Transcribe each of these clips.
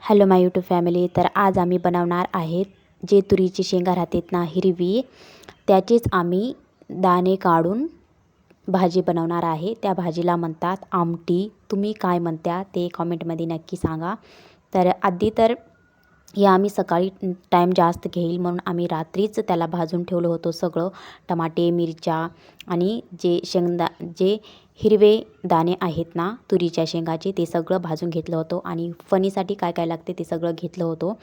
Hello माय YouTube family. तर आज आम्ही बनवणार आहेत जे तुरीची शेंगा राहतात ना हिरवी, त्याचेच आम्ही दाणे काढून भाजी बनवणार आहे. त्या भाजीला म्हणतात आमटी. तुम्ही काय म्हणता ते कॉमेंटमध्ये नक्की सांगा. तर आधी तर या आम्ही सकाळी टाईम जास्त घेईल म्हणून आम्ही रात्रीच त्याला भाजून ठेवलं होतं सगळं. टमाटे, मिरच्या आणि जे हिरवे दाणे आहेत ना तुरीच्या शेंगाचे ते सगळं भाजून घेतलं होतं. आणि फणीसाठी काय काय लागते ते सगळं घेतलं होतं.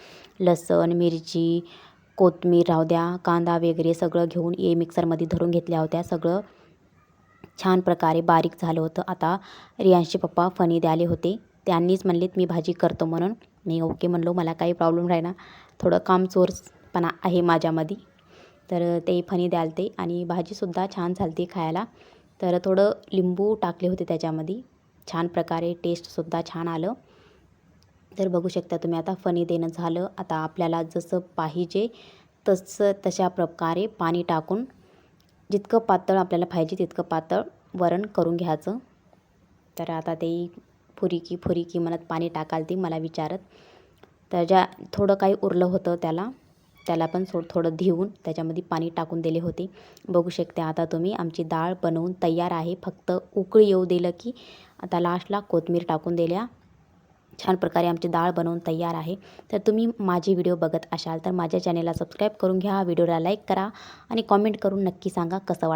लसूण, मिरची, कोथिंबीर राहू द्या, कांदा वगैरे सगळं घेऊन मिक्सरमध्ये धरून घेतल्या होत्या. सगळं छान प्रकारे बारीक झालं होतं. आता रियांशचे पप्पा फणी द्याले होते. त्यांनीच म्हणलेत मी भाजी करतो म्हणून. मी ओके म्हणलो, मला काही प्रॉब्लेम राहिना, थोडं कामचोरपणा आहे माझ्यामध्ये. तर ते फणी द्यालते आणि भाजीसुद्धा छान झालती खायला. तर थोडं लिंबू टाकले होते त्याच्यामध्ये, छान प्रकारे टेस्टसुद्धा छान आलं. तर बघू शकता तुम्ही. आता फणी देणं झालं. आता आपल्याला जसं पाहिजे तशा प्रकारे पाणी टाकून जितकं पातळ आपल्याला पाहिजे तितकं पातळ वरण करून घ्यायचं. तर आता ते फुरी म्हणत पाणी टाकाल ती मला विचारत. तर थोडं काही उरलं होतं त्याला पण थोडं धुवून त्याच्यामध्ये पाणी टाकून दिले होते. बघू शकता आता तुम्ही. आमची डाळ बनवून तयार आहे. फक्त उकळी येऊ दिलं की आता लास्टला कोथिंबीर टाकून दिल्या. छान प्रकारे आमची डाळ बनवून तयार आहे. तर तुम्ही माझे व्हिडिओ बघत असाल तर माझ्या चॅनेलला सबस्क्राईब करून घ्या, व्हिडिओला लाईक करा आणि कॉमेंट करून नक्की सांगा कसं वाटतं.